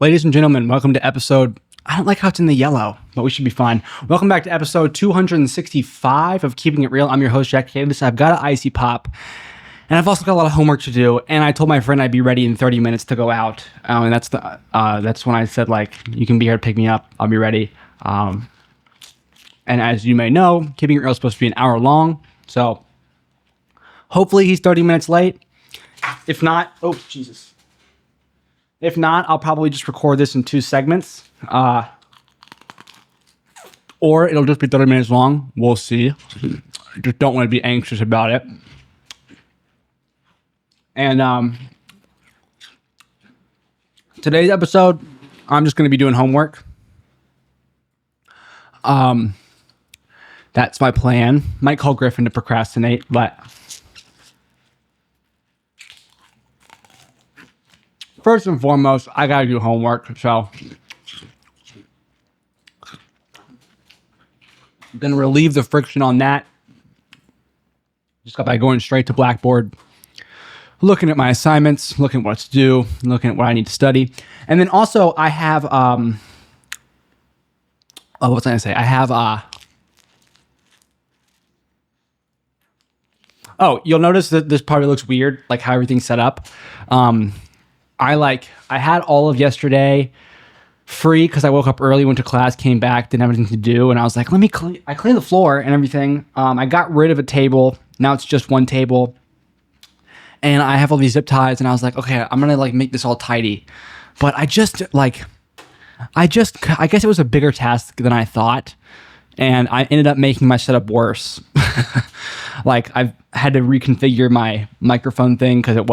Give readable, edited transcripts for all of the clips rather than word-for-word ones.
Ladies and gentlemen, welcome to episode... I don't like how it's in the yellow, but we should be fine. Welcome back to episode 265 of Keeping It Real. I'm your host, Jackkadis. I've got an icy pop, and I've also got a lot of homework to do, and I told my friend I'd be ready in 30 minutes to go out, and that's when I said, like, you can be here to pick me up. I'll be ready. And as you may know, Keeping It Real is supposed to be an hour long, so hopefully he's 30 minutes late. If not... Oh, Jesus. If not, I'll probably just record this in two segments. Or it'll just be 30 minutes long. We'll see. Just don't want to be anxious about it. And today's episode, I'm just going to be doing homework. That's my plan. Might call Griffin to procrastinate, but... First and foremost, I gotta do homework, so I'm gonna relieve the friction on that just by going straight to Blackboard, looking at my assignments, looking at what to do, looking at what I need to study. And then also I have what was I gonna say? I have you'll notice that this probably looks weird, like how everything's set up. I had all of yesterday free because I woke up early, went to class, came back, didn't have anything to do, and I was like, I cleaned the floor and everything. I got rid of a table. Now it's just one table. And I have all these zip ties, and I was like, okay, I'm gonna make this all tidy. But I guess it was a bigger task than I thought. And I ended up making my setup worse. I've had to reconfigure my microphone thing because it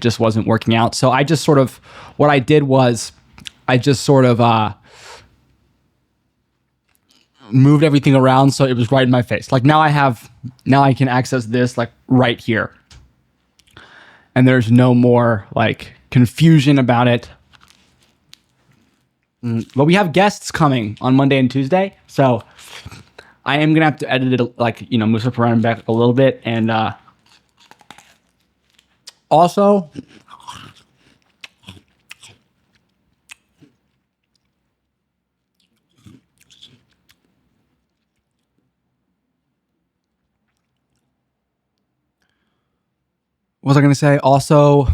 just wasn't working out. So I just what I did was I just moved everything around so it was right in my face. Now I can access this right here. And there's no more confusion about it. But we have guests coming on Monday and Tuesday. So I am going to have to edit it, move stuff around and back a little bit. And also, what was I going to say? Also,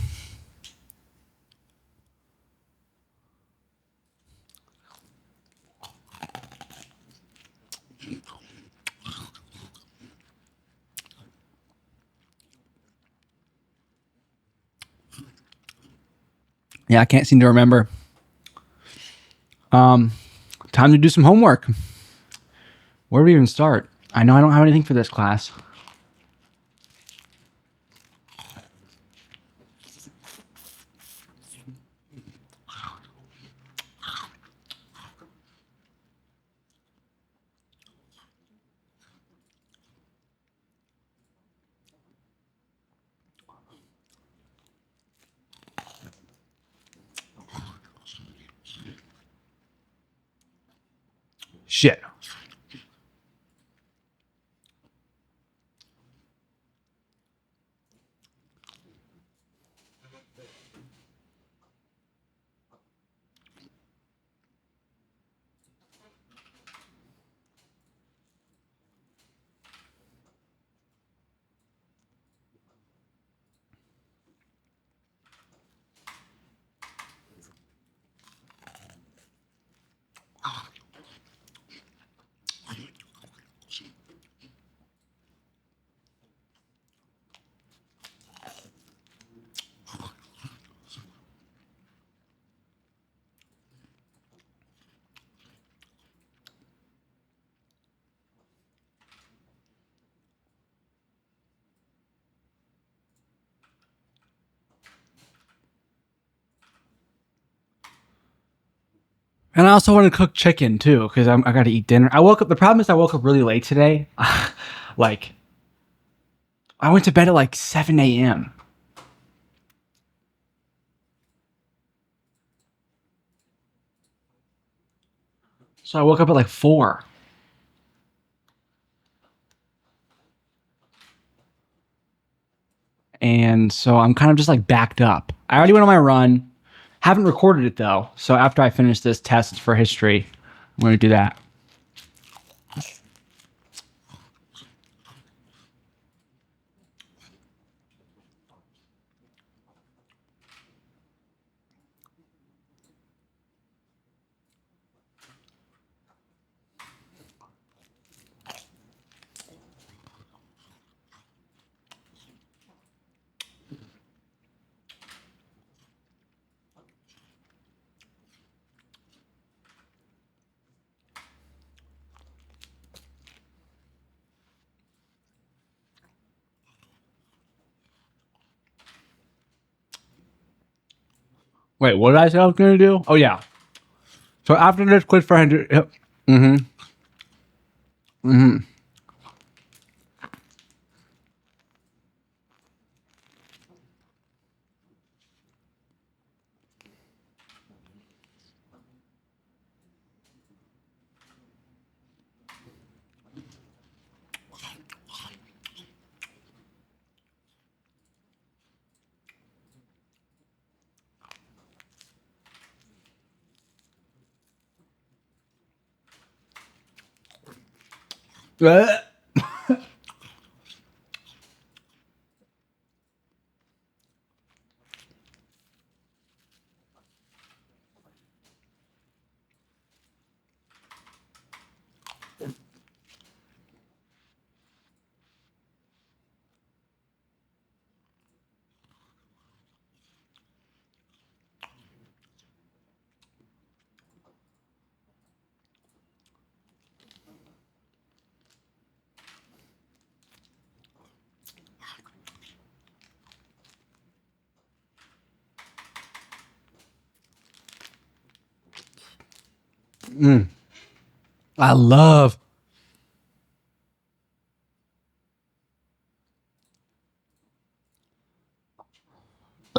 yeah, I can't seem to remember. Time to do some homework. Where do we even start? I know I don't have anything for this class. Shit. And I also want to cook chicken too, because I got to eat dinner. The problem is I woke up really late today. I went to bed at 7 a.m. So I woke up at 4. And so I'm kind of just backed up. I already went on my run. Haven't recorded it though. So after I finish this test for history, I'm going to do that. Wait, what did I say I was going to do? Oh, yeah. So after this quiz for 100. Yep. I love.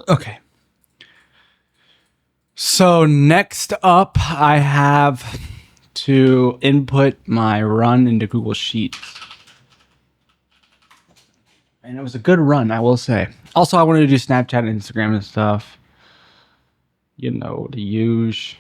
Okay. So next up, I have to input my run into Google Sheets. And it was a good run, I will say. Also, I wanted to do Snapchat and Instagram and stuff. You know, the use.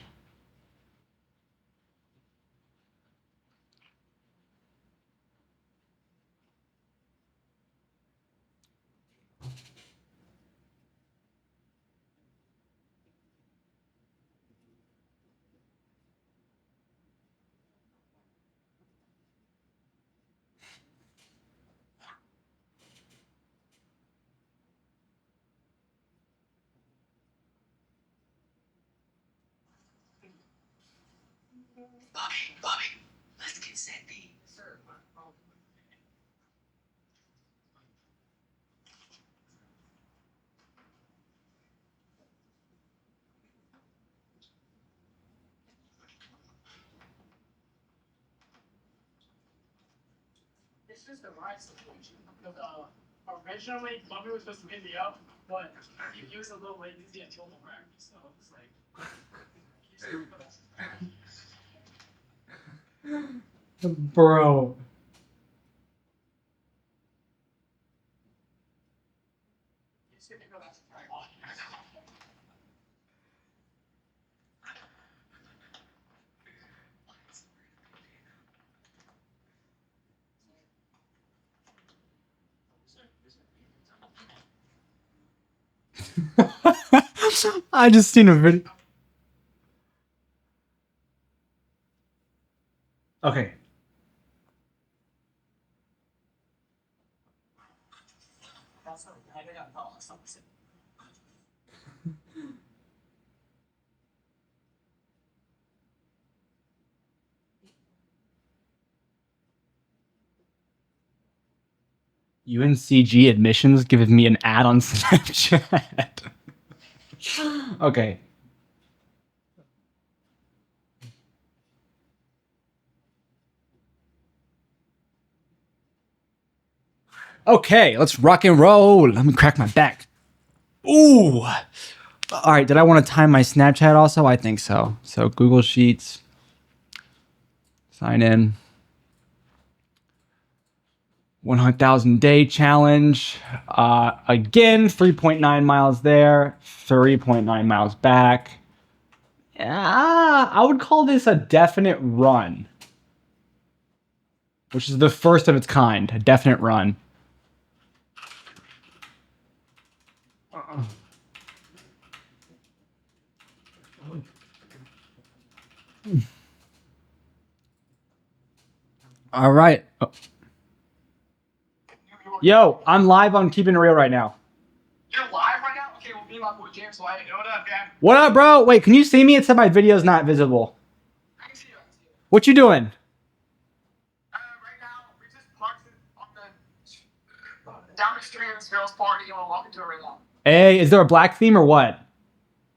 Bobby, let's get set. This is the right situation. Originally, Bobby was supposed to hit me up, but he was a little lazy until the practice, so it's like. Bro. I just seen a video. Okay. UNCG admissions giving me an ad on Snapchat. Okay. Okay, let's rock and roll. Let me crack my back. Ooh. All right, did I want to time my Snapchat also? I think so. So Google Sheets. Sign in. 100,000 day challenge. Again, 3.9 miles there, 3.9 miles back. I would call this a definite run, which is the first of its kind, a definite run. All right. Yo, I'm live on Keeping It Real right now. You're live right now? Okay, well, me and my boy James White. What up, gang? What up, bro? Wait, can you see me? It said my video's not visible. I can see you. I can see you. What you doing? Right now, we just parked on the down the street of this girl's party, and we're walking to it right now. Hey, is there a black theme or what?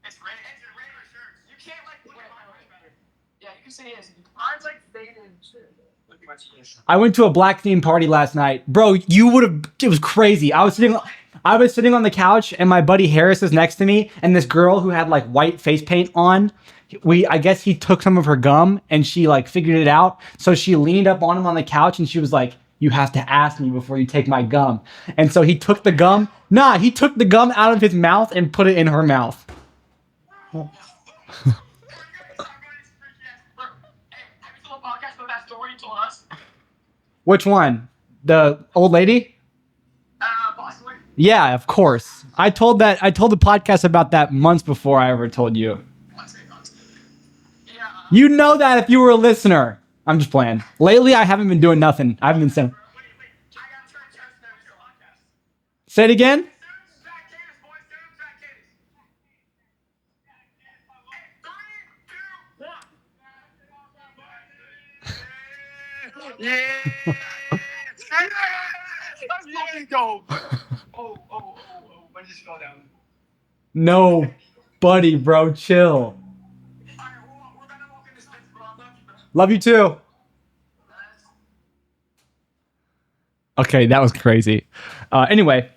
It's red. It's a regular shirt. You can't, like, look at mine much better. Yeah, you can see it. Mine's, like, faded and shit. Look at my cheese. I went to a black theme party last night. Bro, you would have, it was crazy. I was sitting on the couch and my buddy Harris is next to me and this girl who had like white face paint on, I guess he took some of her gum and she like figured it out. So she leaned up on him on the couch and she was like, "You have to ask me before you take my gum." And so he took the gum. He took the gum out of his mouth and put it in her mouth. Which one? The old lady? Possibly. Yeah, of course. I told the podcast about that months before I ever told you. Yeah. You know that if you were a listener. I'm just playing. Lately, I haven't been doing nothing. I haven't been saying. Wait. I gotta turn your podcast. Say it again. Jackkadis, boys. Jackkadis. Yeah. Let's fucking go. Oh. I just fell down. No, buddy, bro, chill. Alright, we're gonna walk in this fence, bro. I love you, bro. Love you too. Okay, that was crazy. Anyway.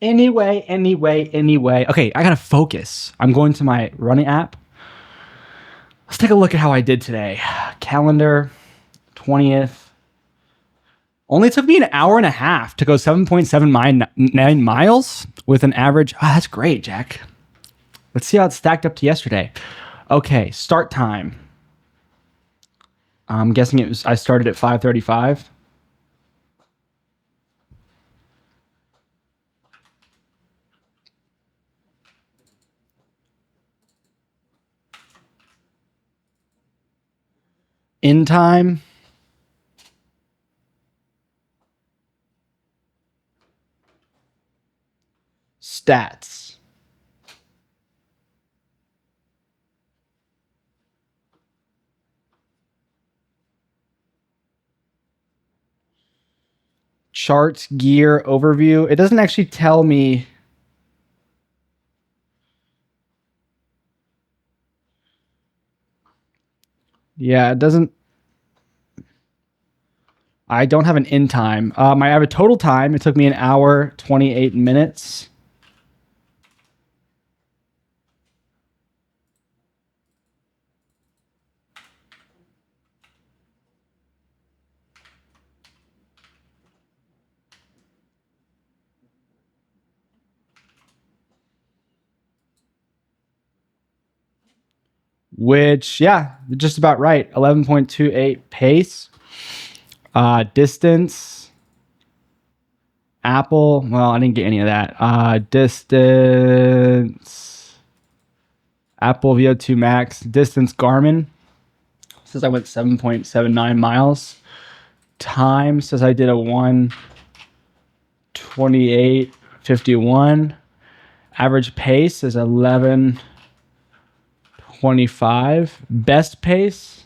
Anyway. Okay, I gotta focus. I'm going to my running app. Let's take a look at how I did today. Calendar, 20th. Only took me an hour and a half to go 7.79 miles with an average. Oh, that's great, Jack. Let's see how it stacked up to yesterday. Okay, start time. I'm guessing I started at 5:35. In time. Stats. Charts, gear, overview. It doesn't actually tell me. Yeah, it doesn't. I don't have an in time. I have a total time. It took me an hour, 28 minutes. Which, yeah, just about right. 11.28 pace. Distance. Apple. Well, I didn't get any of that. Distance. Apple VO2 Max. Distance Garmin. Says I went 7.79 miles. Time says I did a 1:28:51. Average pace is 11:25. Best pace.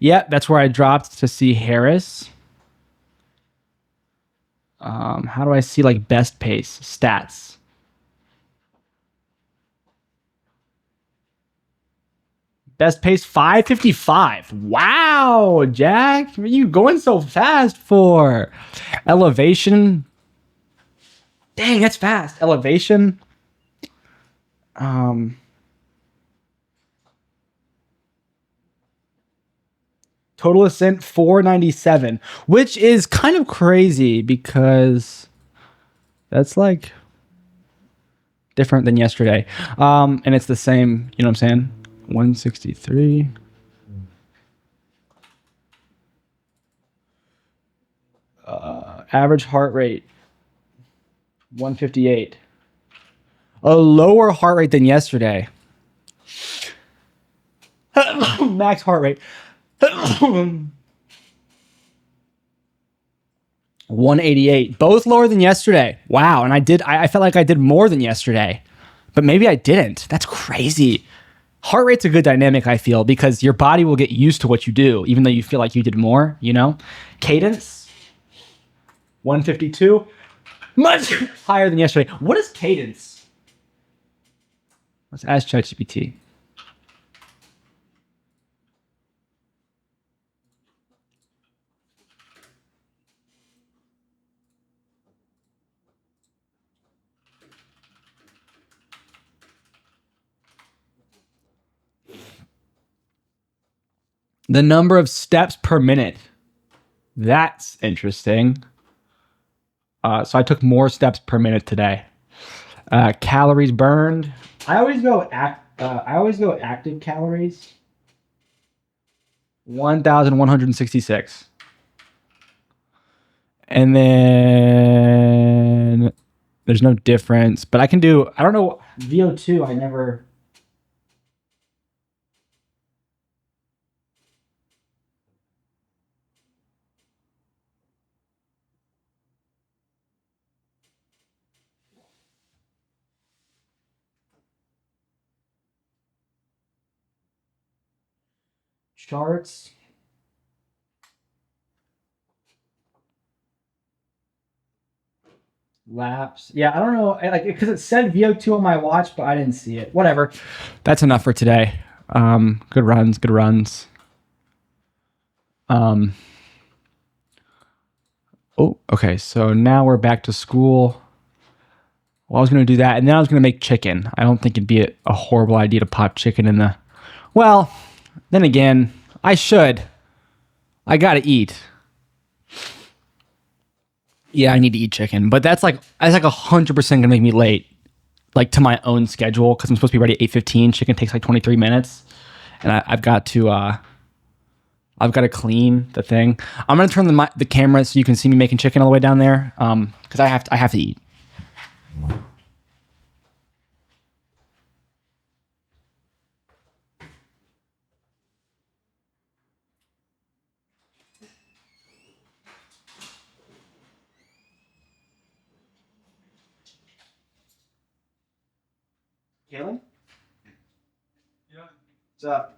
Yeah, that's where I dropped to see Harris. How do I see like best pace stats? Best pace 5:55. Wow, Jack, what are you going so fast for? Elevation. Dang, that's fast. Elevation. Total ascent 497, which is kind of crazy because that's like different than yesterday. And it's the same, you know what I'm saying? 163. Average heart rate 158. A lower heart rate than yesterday. Max heart rate 188. Both lower than yesterday. Wow. And I felt like I did more than yesterday. But maybe I didn't. That's crazy. Heart rate's a good dynamic, I feel, because your body will get used to what you do, even though you feel like you did more, you know? Cadence 152. Much higher than yesterday. What is cadence? Let's ask ChatGPT. The number of steps per minute. That's interesting. So I took more steps per minute today. Calories burned. I always go active calories. 1,166. And then there's no difference, but I can do, I don't know, VO2, I never. Charts. Laps. Yeah, I don't know, like because it said VO2 on my watch, but I didn't see it. Whatever. That's enough for today. Good runs, good runs. Oh, okay. So now we're back to school. Well, I was going to do that, and then I was going to make chicken. I don't think it'd be a horrible idea to pop chicken in the. Well, then again, I should. I gotta eat. Yeah, I need to eat chicken, but that's like 100% gonna make me late, like to my own schedule because I'm supposed to be ready at 8:15. Chicken takes like 23 minutes, and I've got to clean the thing. I'm gonna turn the camera so you can see me making chicken all the way down there, because I have to eat. Kaylin? Yeah. What's up?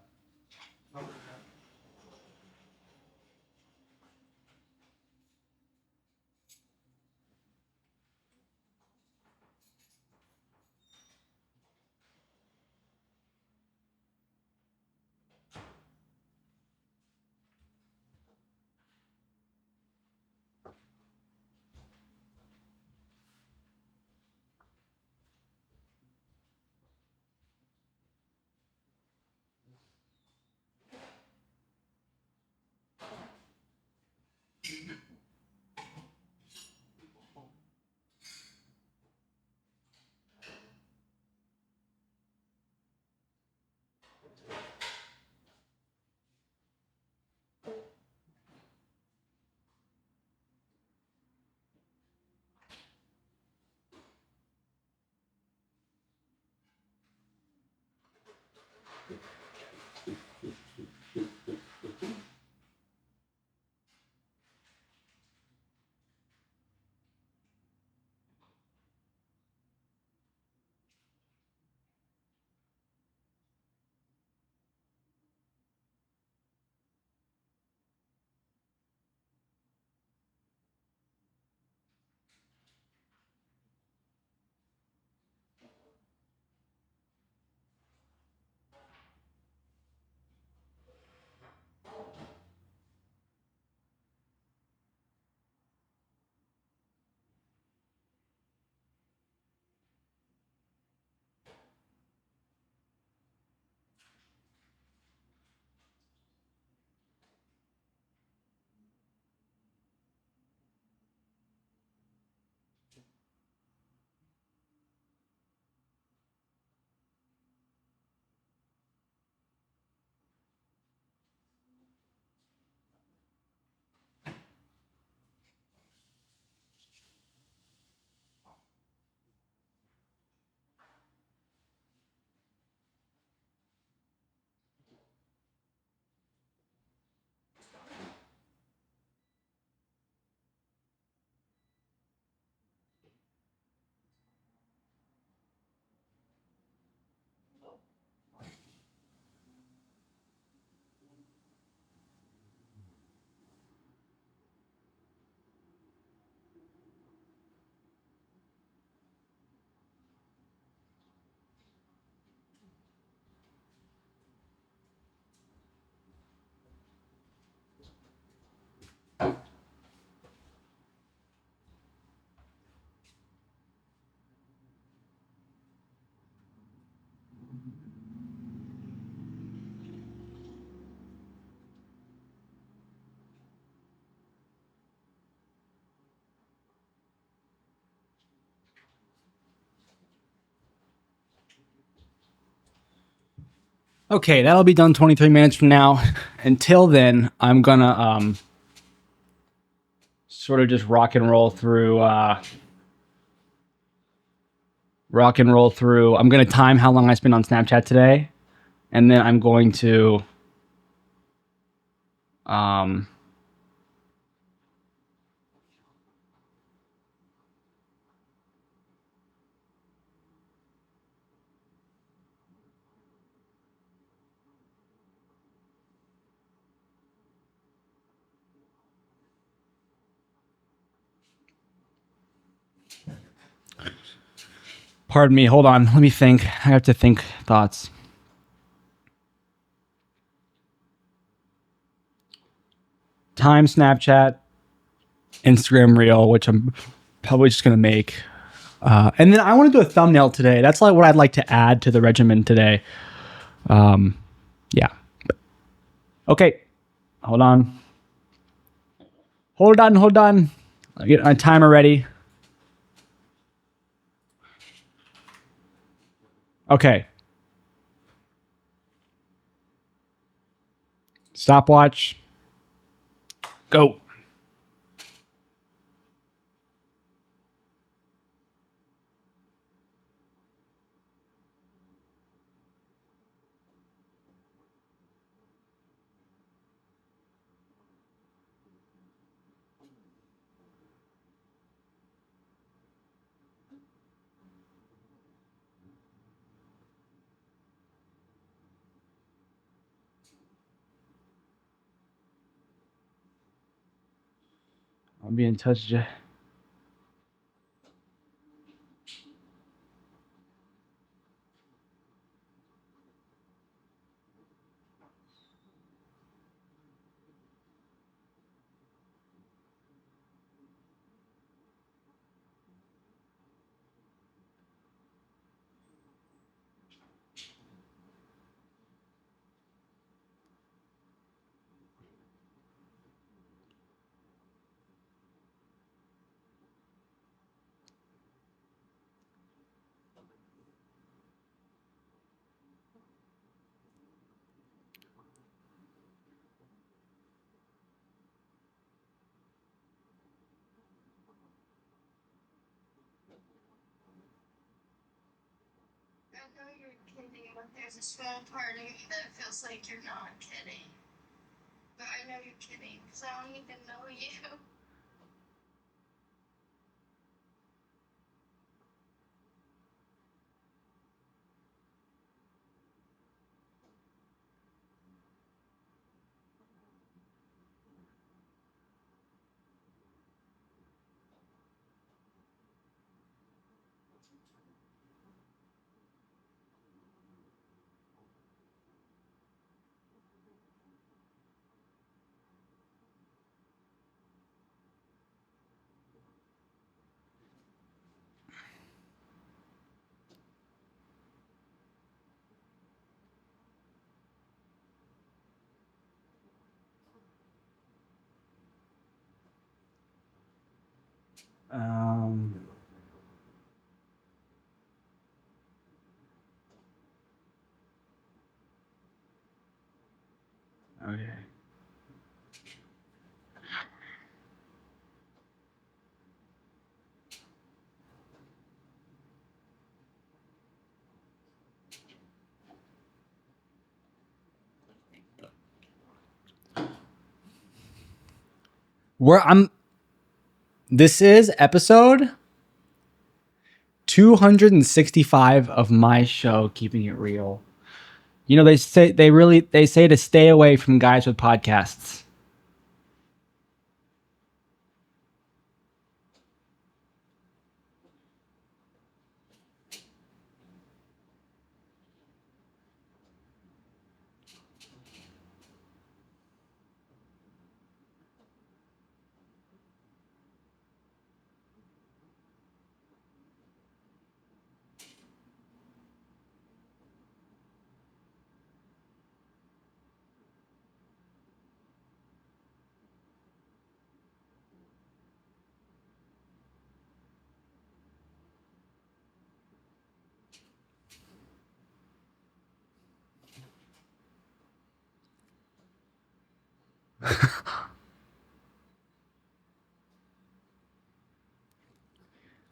Okay, that'll be done 23 minutes from now. Until then, I'm gonna sort of just rock and roll through. I'm gonna time how long I spend on Snapchat today, and then I'm going to um, pardon me. Hold on. Let me think. I have to think thoughts. Time Snapchat, Instagram Reel, which I'm probably just gonna make. And then I want to do a thumbnail today. That's like what I'd like to add to the regimen today. Yeah. Okay. Hold on. Hold on. I'll get my timer ready. Okay. Stopwatch. Go. I'll be in touch. I know you're kidding, but there's a small part of me that feels like you're not kidding. But I know you're kidding, because I don't even know you. Um. Okay. Where I'm. This is episode 265 of my show, Keeping It Real. You know, they say to stay away from guys with podcasts.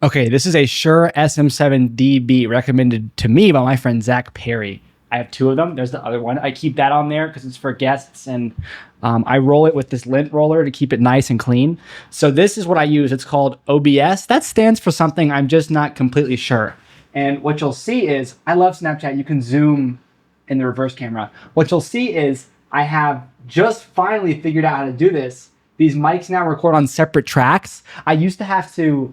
Okay, this is a Shure SM7DB recommended to me by my friend Zach Perry. I have two of them. There's the other one. I keep that on there because it's for guests, and I roll it with this lint roller to keep it nice and clean. So this is what I use. It's called OBS. That stands for something I'm just not completely sure. And what you'll see is, I love Snapchat. You can zoom in the reverse camera. What you'll see is I have just finally figured out how to do this. These mics now record on separate tracks. I used to have to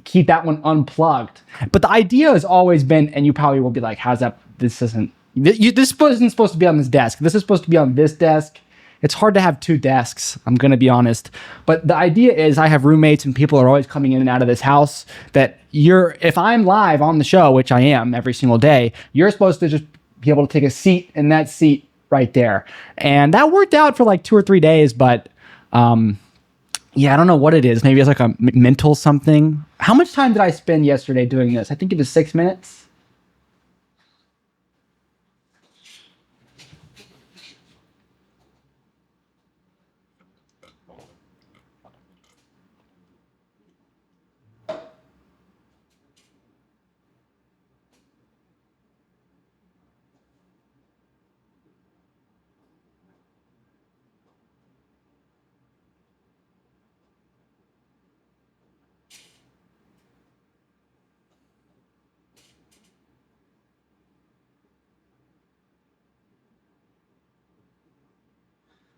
keep that one unplugged. But the idea has always been, and you probably will be like, how's that? This isn't supposed to be on this desk. This is supposed to be on this desk. It's hard to have two desks, I'm going to be honest. But the idea is I have roommates and people are always coming in and out of this house that if I'm live on the show, which I am every single day, you're supposed to just be able to take a seat in that seat right there. And that worked out for like 2 or 3 days, but yeah, I don't know what it is. Maybe it's like a mental something. How much time did I spend yesterday doing this? I think it was 6 minutes.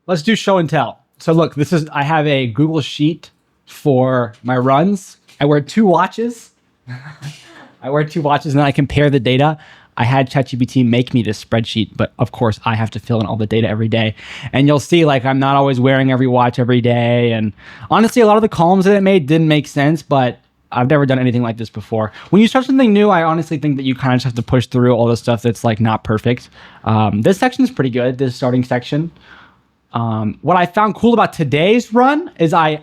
Let's do show and tell. So look, I have a Google Sheet for my runs. I wear 2 watches. And then I compare the data. I had ChatGPT make me this spreadsheet, but of course I have to fill in all the data every day. And you'll see like I'm not always wearing every watch every day. And honestly, a lot of the columns that it made didn't make sense, but I've never done anything like this before. When you start something new, I honestly think that you kind of just have to push through all the stuff that's like not perfect. This section is pretty good, this starting section. What I found cool about today's run is I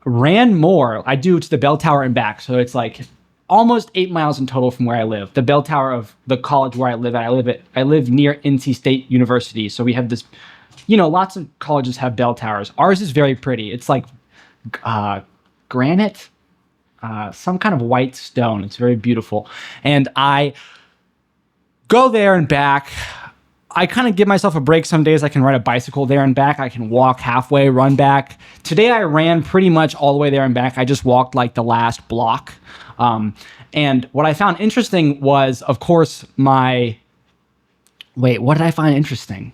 ran more. I do to the bell tower and back. So it's like almost 8 miles in total from where I live. The bell tower of the college where I live at. I live near NC State University. So we have this, lots of colleges have bell towers. Ours is very pretty. It's like granite, some kind of white stone. It's very beautiful. And I go there and back. I kind of give myself a break. Some days I can ride a bicycle there and back. I can walk halfway, run back. Today I ran pretty much all the way there and back. I just walked like the last block. And what I found interesting was, of course, what did I find interesting?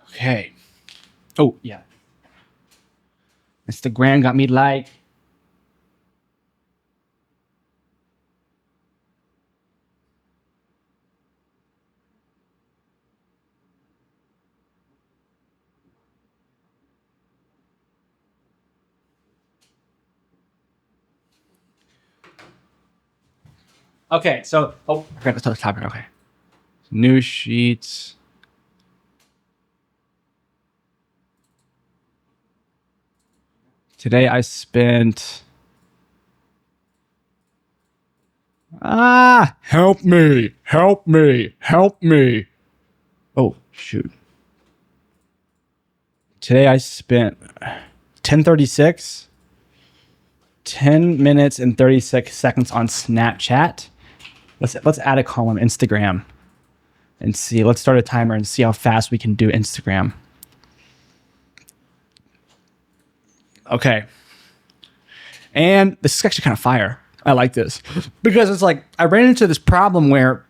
Okay. Oh, yeah. Instagram got me like. Okay, so I forgot to start the topic. Okay, news sheets. Today I spent. Help me! Help me! Help me! Oh shoot! Today I spent 10:36, 10 minutes and 36 seconds on Snapchat. Let's add a column Instagram and see. Let's start a timer and see how fast we can do Instagram. Okay. And this is actually kind of fire. I like this because it's like I ran into this problem where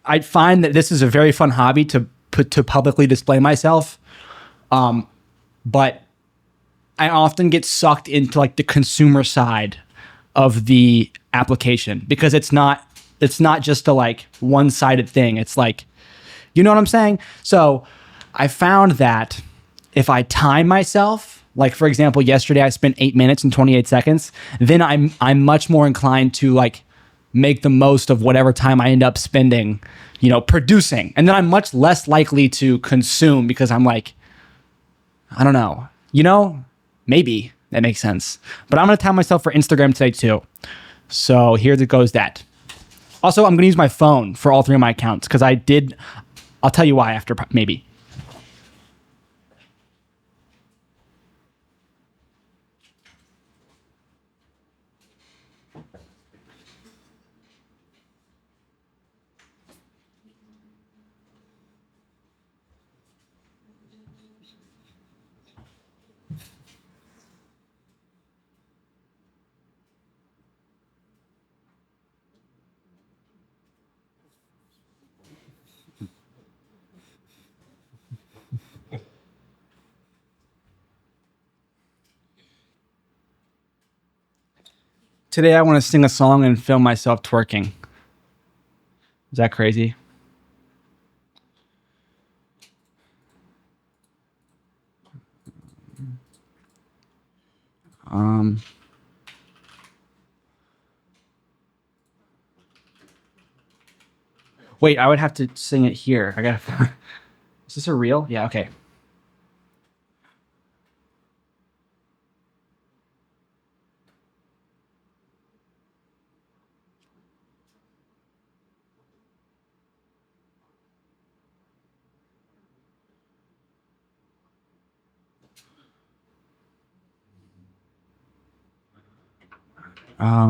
I find that this is a very fun hobby to publicly display myself, but I often get sucked into like the consumer side of the application because it's not just a like one-sided thing. It's like, you know what I'm saying? So I found that if I time myself, like for example, yesterday I spent 8 minutes and 28 seconds, then I'm much more inclined to like make the most of whatever time I end up spending, producing. And then I'm much less likely to consume because I'm like, I don't know, maybe that makes sense. But I'm going to time myself for Instagram today too. So here goes that. Also, I'm going to use my phone for all three of my accounts because I'll tell you why after maybe. Today I want to sing a song and film myself twerking. Is that crazy? Um, Wait, I would have to sing it here. I gotta. Is this a reel? Yeah. Okay.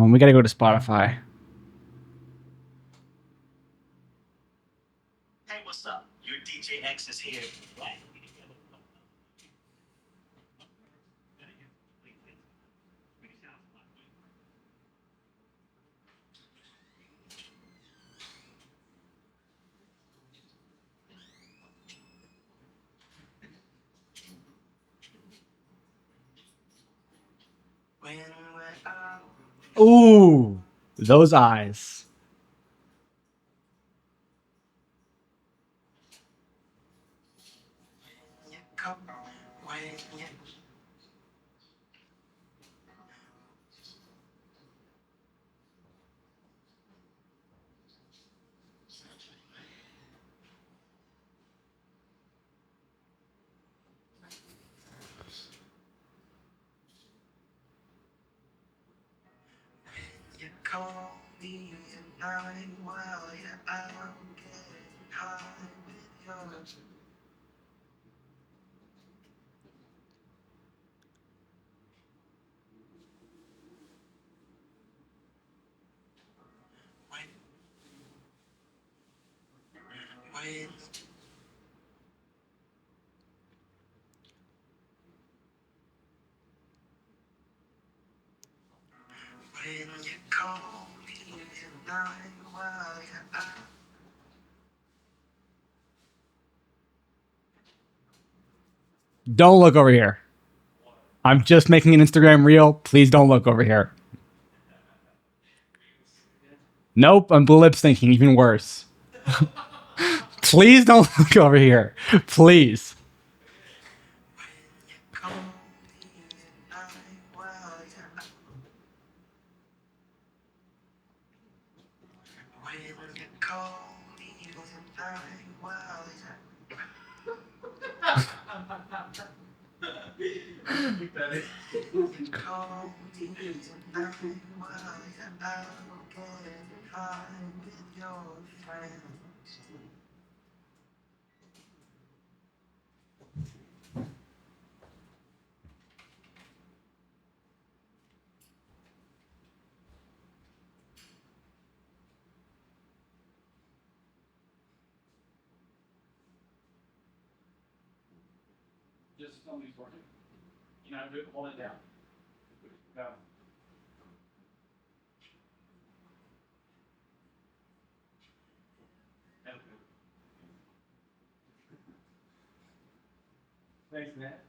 We gotta go to Spotify. Hey, what's up? Your DJ X is here. Ooh, those eyes. Don't look over here. I'm just making an Instagram reel. Please don't look over here. Nope, I'm lip syncing, even worse. Please don't look over here. Please. Just tell me working. You know, hold it down. Go. Thanks, Matt.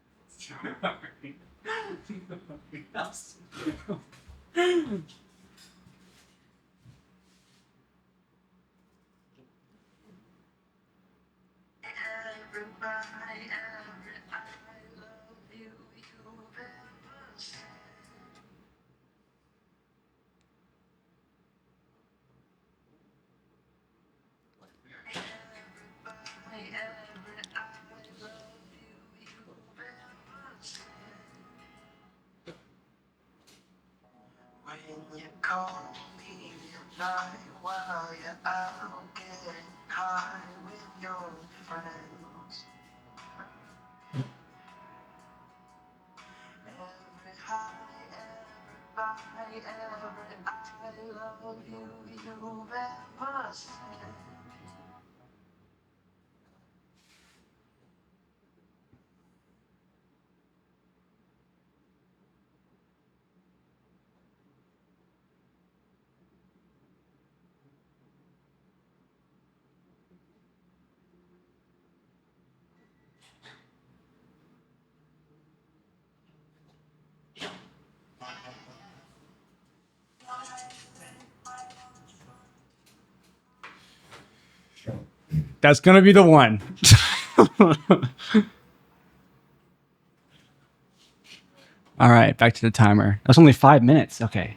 When you call me at night while you're out getting high with your friends. Every high, every bye, every I love you you've ever said. That's gonna be the one. All right, back to the timer. That's only 5 minutes. Okay.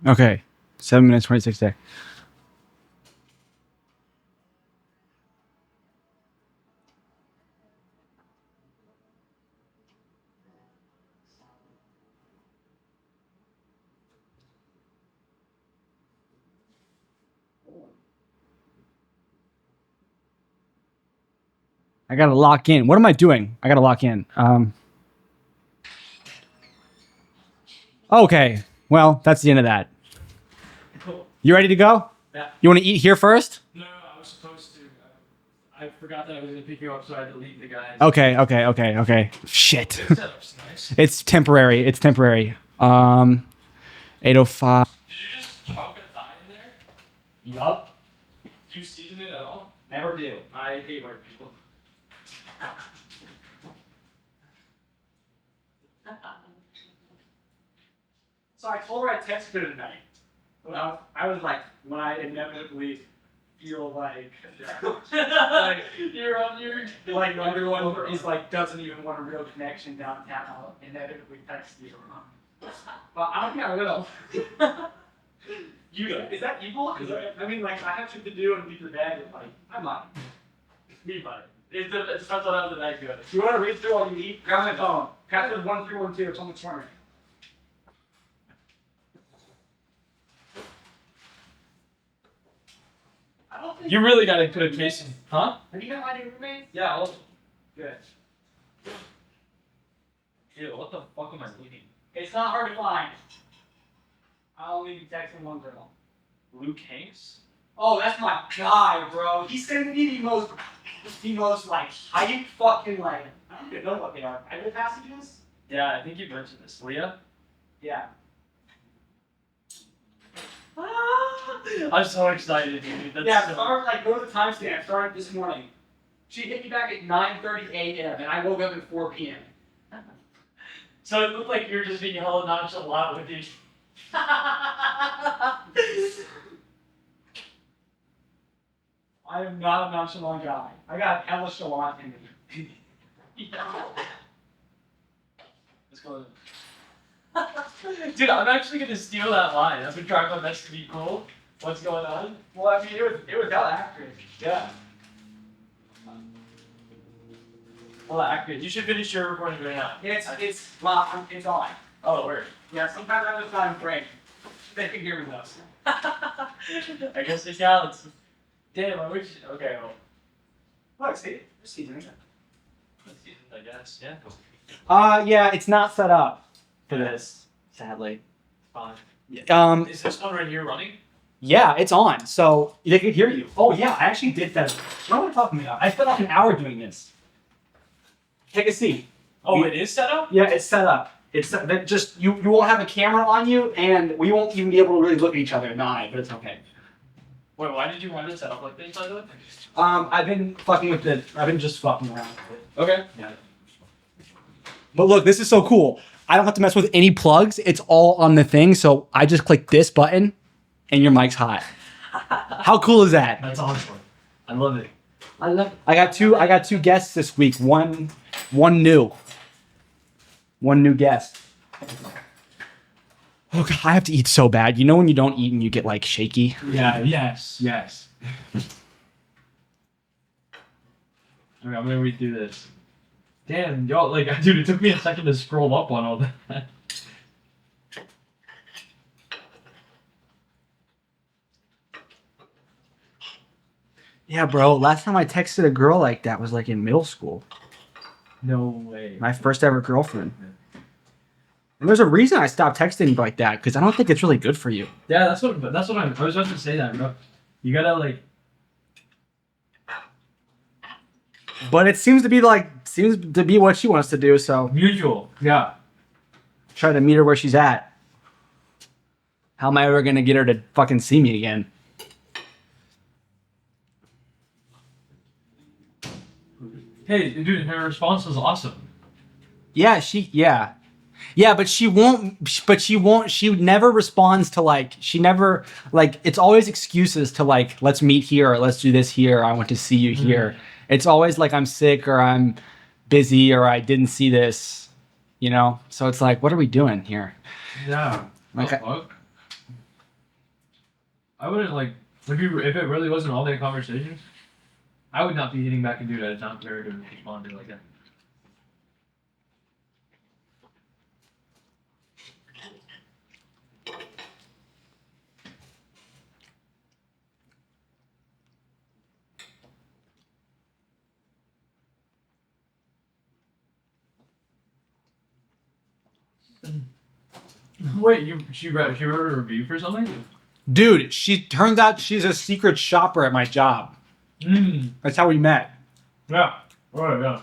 Okay. 7 minutes, 26 seconds. I gotta lock in. What am I doing? I gotta lock in. Okay. Well, that's the end of that. You ready to go? Yeah. You want to eat here first? No, I was supposed to. I forgot that I was gonna pick you up, so I had to leave the guys. Okay. Shit. The setup's nice. It's temporary. 8:05. Did you just chop a thigh in there? Yup. Do you season it at all? Never do. I hate white people. So I told her I texted her tonight. I was like, when I inevitably feel like You're on your. like everyone is like doesn't even want a real connection downtown, I'll inevitably text you. But I don't think I will. Is that evil? Because I mean, like I have shit to do and leave the bag. And, like I might. Me, buddy. It depends on how the night goes. You want to read through all you eat? Grab my phone. Password 1312. It's on the corner. I don't think. You really gotta put a case in, huh? Have you got my new roommate? Yeah. Well, Good. ew, what the fuck am I eating? It's not hard to find. I'll only be texting one girl. Luke Hanks? Oh, that's my guy, bro. He sent me the most like hype fucking like. I don't even know what they are. Private passages? Yeah, I think you mentioned this. Leah? Yeah. I'm so excited, dude. That's Yeah, so... start like go to the timestamp. Started this morning. She hit me back at 9:30 a.m. and I woke up at 4 p.m. So it looked like you were just being hella nonchalant with these. I am not a nonchalant guy. I got hella chalant in me. Yeah. Let's go. Dude, I'm actually gonna steal that line. I've been trying my best to be cool. What's going on? Well, I mean, it was hella accurate. Yeah. Well, accurate. You should finish your recording right now. It's on. Oh, word. Yeah, sometimes I'm just not in frame. They can hear me though. I guess it counts. Damn, I wish. Okay, well. Look, see, there's seasoning. I guess, yeah. Yeah, it's not set up for this, sadly. Fine. Is Is this one right here running? Yeah, it's on, so they could hear you. Oh yeah, I actually did that. What am I talking about? I spent like an hour doing this. Take a seat. Oh, it is set up? Yeah, it's set up. It's that just you won't have a camera on you, and we won't even be able to really look at each other in the eye, but it's okay. Wait, why did you want it set up like this, by the way? I've been just fucking around with it. Okay. Yeah. But look, this is so cool. I don't have to mess with any plugs. It's all on the thing, so I just click this button, and your mic's hot. How cool is that? That's awesome. I love it. I got two guests this week. One new guest. Oh God, I have to eat so bad. You know when you don't eat and you get like shaky? Yeah, yes. Okay, I'm gonna read through this. Damn, y'all, like, dude, it took me a second to scroll up on all that. Yeah, bro. Last time I texted a girl like that was like in middle school. No way. My first ever girlfriend. And there's a reason I stopped texting like that because I don't think it's really good for you. Yeah, that's what I was about to say that, bro. You gotta like. But it seems to be what she wants to do. So Mutual. Yeah. try to meet her where she's at. How am I ever gonna get her to fucking see me again? Hey, dude, her response was awesome. Yeah, but she won't. She never responds to like. She never like. It's always excuses to like. Let's meet here or let's do this here. Or, I want to see you here. It's always like I'm sick or I'm busy or I didn't see this. You know. So it's like, what are we doing here? Yeah. Okay. Fuck? I wouldn't like if it really wasn't all day conversation. I would not be hitting back a dude at a time for her to respond to like that. Wait, she wrote a review for something? Dude, she turns out she's a secret shopper at my job. That's how we met. Yeah. Oh, yeah.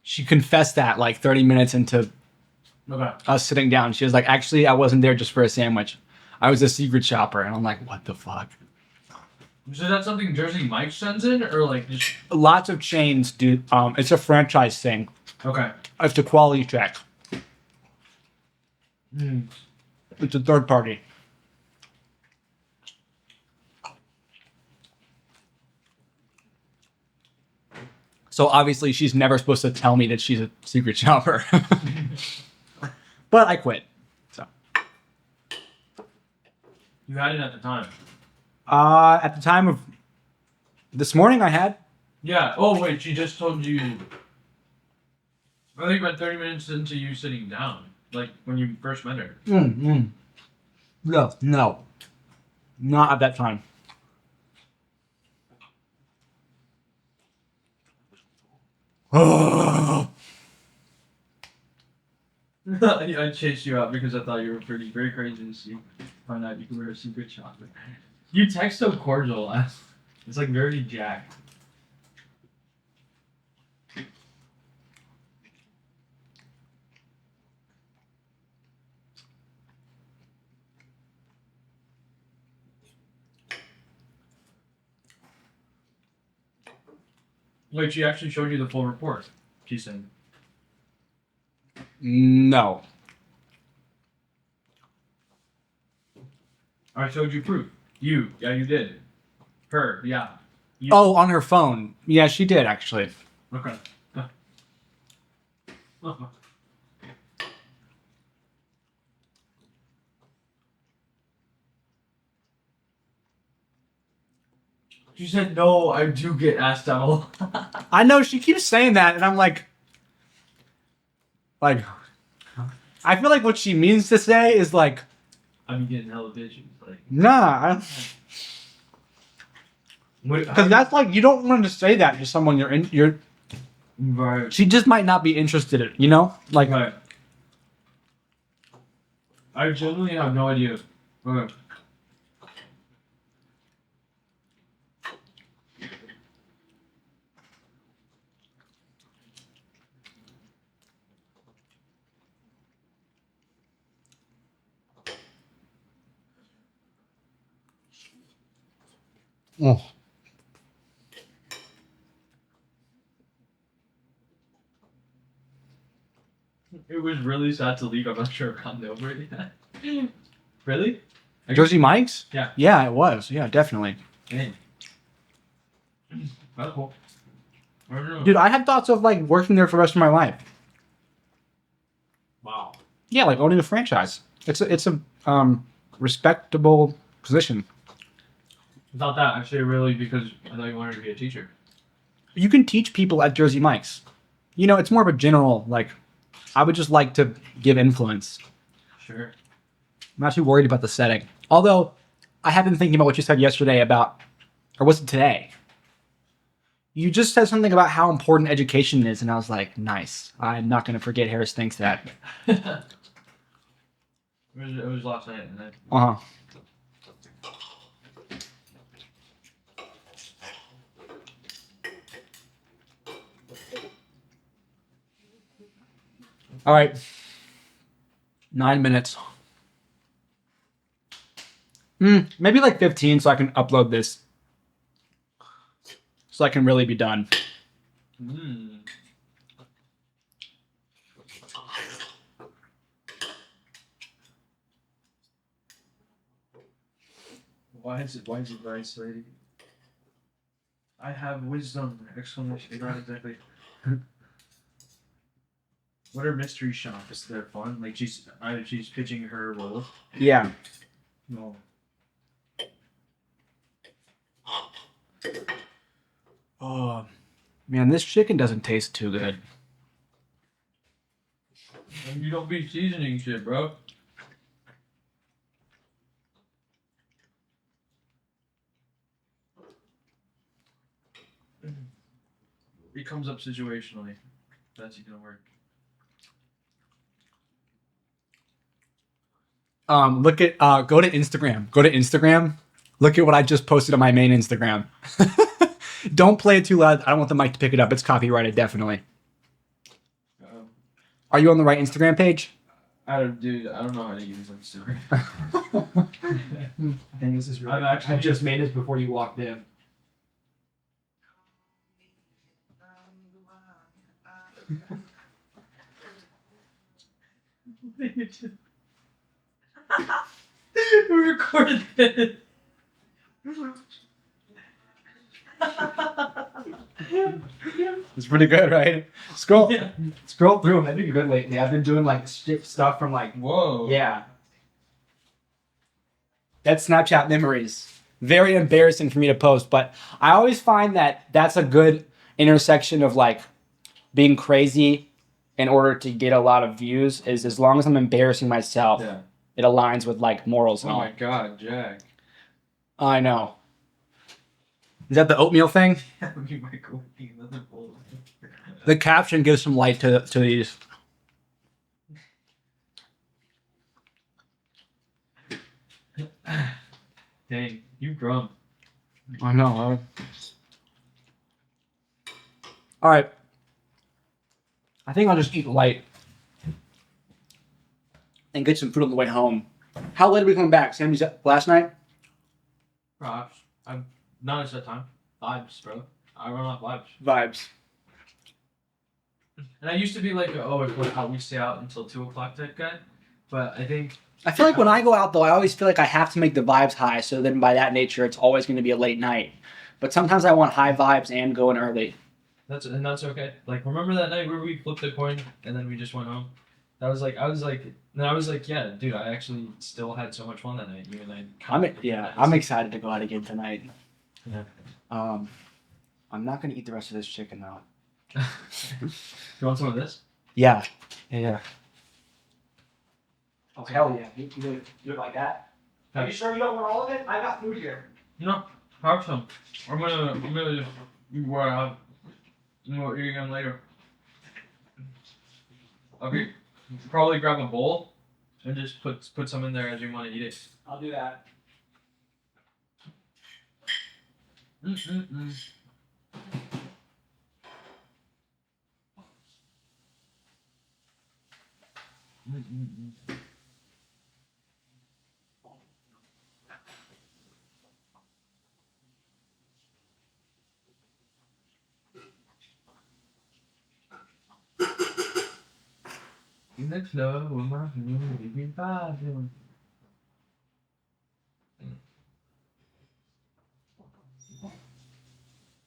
She confessed that like 30 minutes into Okay. us sitting down. She was like, actually, I wasn't there just for a sandwich. I was a secret shopper. And I'm like, what the fuck? So is that something Jersey Mike sends in, or like just... Lots of chains do. It's a franchise thing. Okay. It's a quality check. Mm. It's a third party. So obviously she's never supposed to tell me that she's a secret shopper. But I quit. So You had it at the time. at the time of this morning I had. Yeah. Oh, wait. She just told you... I think about 30 minutes into you sitting down. Like, when you first met her. No. Not at that time. I chased you out because I thought you were pretty very crazy to see. Find out you were a secret shopper. You text so cordial. It's like very Jack. Wait, she actually showed you the full report. She said. No. I showed you proof. You. Yeah, you did. Her. Yeah. You. Oh, on her phone. Yeah, she did actually. Okay. She said, no, I do get asked out a lot. I know she keeps saying that, and I'm like, I feel like what she means to say is like, I'm getting hella bitches. Like, nah, because that's like you don't want to say that to someone you're. right. She just might not be interested in, you know, like. Right. I genuinely have no idea. Okay. Oh. It was really sad to leave. I'm not sure I've gotten over it yet. Really? Jersey Mike's? Yeah. Yeah, it was. Yeah, definitely. Dang. That's cool. I don't know. Dude, I had thoughts of like working there for the rest of my life. Wow. Yeah, like owning a franchise. It's a respectable position. Without that, actually, really, because I thought you wanted to be a teacher. You can teach people at Jersey Mike's. You know, it's more of a general like. I would just like to give influence. Sure. I'm not too worried about the setting. Although, I have been thinking about what you said yesterday about, or was it today? You just said something about how important education is, and I was like, nice. I'm not going to forget Harris thinks that. It was last night, and then Uh-huh. All right. 9 minutes. Maybe like 15 so I can upload this. So I can really be done. Why is it very sweaty? I have wisdom! Exclamation! Not exactly. What are mystery shops? They're fun. Like she's pitching her role. Yeah. No. Oh, man, this chicken doesn't taste too good. And you don't be seasoning shit, bro. It comes up situationally. That's gonna work. Look at go to Instagram. Go to Instagram. Look at what I just posted on my main Instagram. Don't play it too loud. I don't want the mic to pick it up. It's copyrighted, definitely. Are you on the right Instagram page? I don't know how to use Instagram. And this is really. I just made this before you walked in. We recorded it. It's pretty good, right? Scroll Yeah. scroll through them. They've been good lately. I've been doing like stuff from like Whoa. yeah. That's Snapchat memories. Very embarrassing for me to post, but I always find that that's a good intersection of like being crazy in order to get a lot of views. Is as long as I'm embarrassing myself, Yeah. it aligns with like morals Oh and all. my God, Jack. I know. Is that the oatmeal thing? You might go eat another bowl. The caption gives some light to these. Dang, you drunk. I know. All right. I think I'll just eat light and get some food on the way home. How late are we coming back? Sam, you said last night? Perhaps. I'm not at that time. Vibes, bro. I run off vibes. Vibes. And I used to be like, oh, it's what, how we stay out until 2 o'clock type guy. But I think I feel like when I go out, though, I always feel like I have to make the vibes high. So then by that nature, it's always going to be a late night. But sometimes I want high vibes and going early. that's okay. Like, remember that night where we flipped a coin and then we just went home? I was like, yeah, dude, I actually still had so much fun that night. Even I'm excited to go out again tonight. Yeah. I'm not going to eat the rest of this chicken, though. You want some of this? Yeah. Yeah. Oh, hell yeah. You do it like that? Are you sure you don't want all of it? I got food here. No, have some. I'm gonna wear out. We'll eat again later. Okay, probably grab a bowl and just put some in there as you want to eat it. I'll do that. Mm-mm-mm. Mm-mm-mm. In the club with my baby vibing.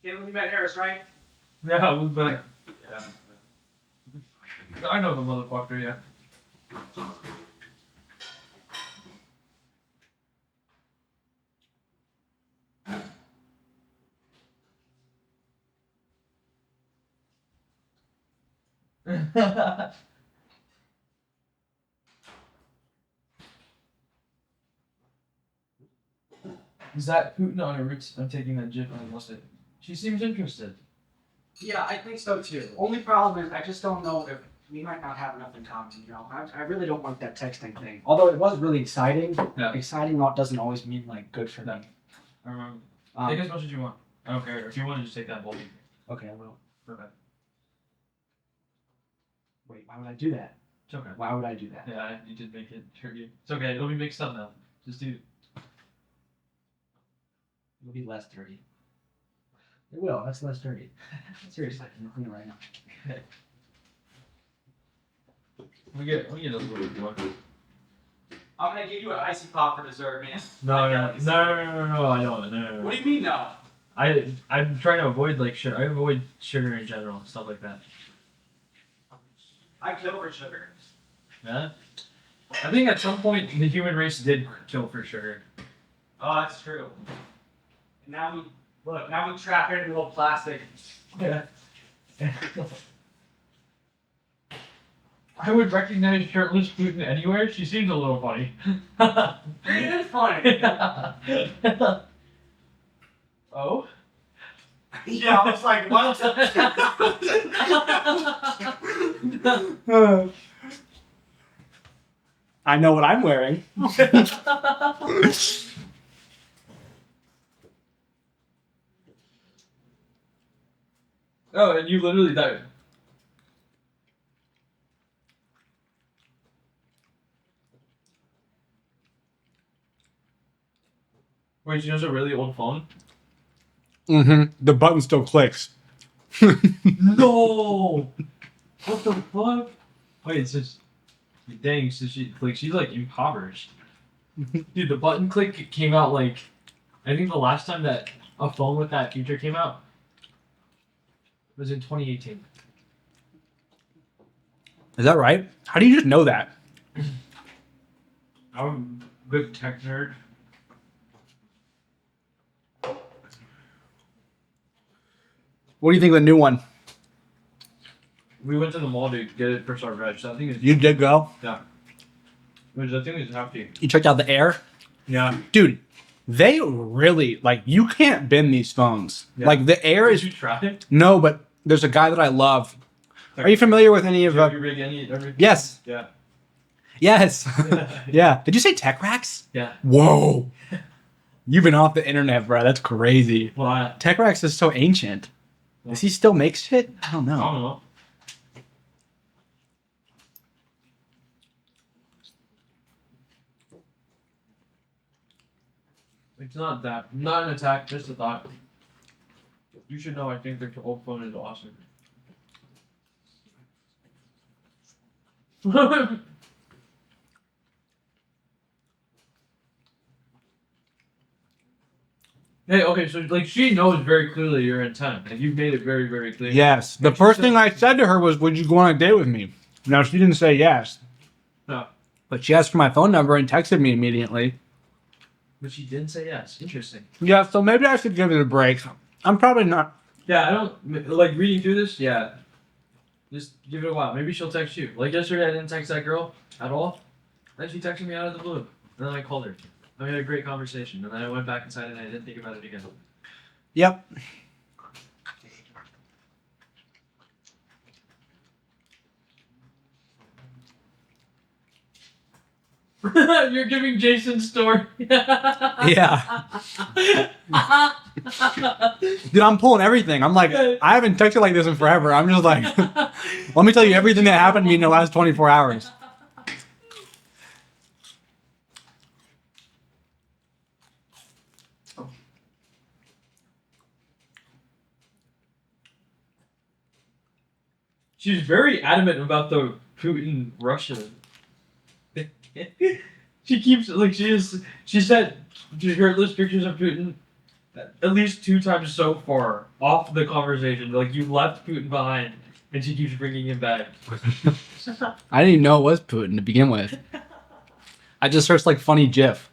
Yeah, we met Harris, right? Yeah, we'll be back. Yeah. I know the motherfucker, yeah. Is that Putin on her roots? I'm taking that gif and I lost it. She seems interested. Yeah, I think so too. Only problem is I just don't know if we might not have enough in common. You know, I really don't like that texting thing. Although it was really exciting. Yeah. Exciting doesn't always mean like good for them. I remember. Take as much as you want. I don't care. If you want to just take that bowl. Okay, I will. Perfect. Wait, why would I do that? It's okay. Why would I do that? Yeah, you did make it tricky. It's okay. It'll be mixed up now. Just do. It'll be less dirty. It will. That's less dirty. Seriously, I'm cleaning right now. We get a little bit more. I'm gonna give you an icy pop for dessert, man. No, I don't. No. What do you mean no? I'm trying to avoid like sugar. I avoid sugar in general, stuff like that. I kill for sugar. Yeah. I think at some point the human race did kill for sugar. Oh, that's true. And now we trap it in a little plastic. Yeah. I would recognize shirtless Putin anywhere. She seems a little funny. It is funny. Oh? Yeah, I was like, what? I know what I'm wearing. Oh, and you literally died. Wait, you know it's a really old phone? Mm-hmm. The button still clicks. No! What the fuck? Wait, it's just... Dang, so she's like impoverished. Dude, the button click came out like... I think the last time that a phone with that feature came out was in 2018. Is that right? How do you just know that? I'm a big tech nerd. What do you think of the new one? We went to the mall to get it for our reg. That thing is... You did go? Yeah. That thing is hefty. You checked out the Air? Yeah. Dude, they really, like, you can't bend these phones. Yeah. Like, the Air Did is... you try it? No, but there's a guy that I love. Are you familiar with any of... You rig everything? Yes. Yeah. Yes. Yeah. Did you say Tech Racks? Yeah. Whoa. You've been off the internet, bro. That's crazy. Well, Tech Racks is so ancient. Does he still make shit? I don't know. I don't know. It's not that. Not an attack, just a thought. You should know I think their old phone is awesome. Hey, okay, so like she knows very clearly your intent. Like you've made it very, very clear. Yes. The first thing I said to her was, would you go on a date with me? Now, she didn't say yes. No. But she asked for my phone number and texted me immediately. But she didn't say yes. Interesting. Yeah, so maybe I should give it a break. I'm probably not. Yeah, I don't like reading through this. Yeah, just give it a while. Maybe she'll text you. Like yesterday, I didn't text that girl at all. Then she texted me out of the blue, and then I called her. And we had a great conversation, and then I went back inside and I didn't think about it again. Yep. You're giving Jason's story. Yeah. Dude, I'm pulling everything. I'm like, I haven't texted like this in forever. I'm just like, let me tell you everything that happened to me in the last 24 hours. She's very adamant about the Putin Russia. She keeps like she said shirtless pictures of Putin at least 2 times so far off the conversation. Like you left Putin behind, and she keeps bringing him back. I didn't even know it was Putin to begin with. I just searched like funny GIF.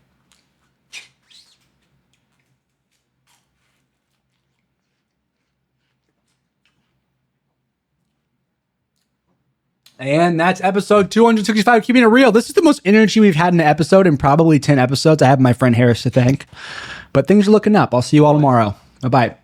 And that's episode 265, Keeping It Real. This is the most energy we've had in an episode in probably 10 episodes. I have my friend Harris to thank. But things are looking up. I'll see you all tomorrow. Bye-bye.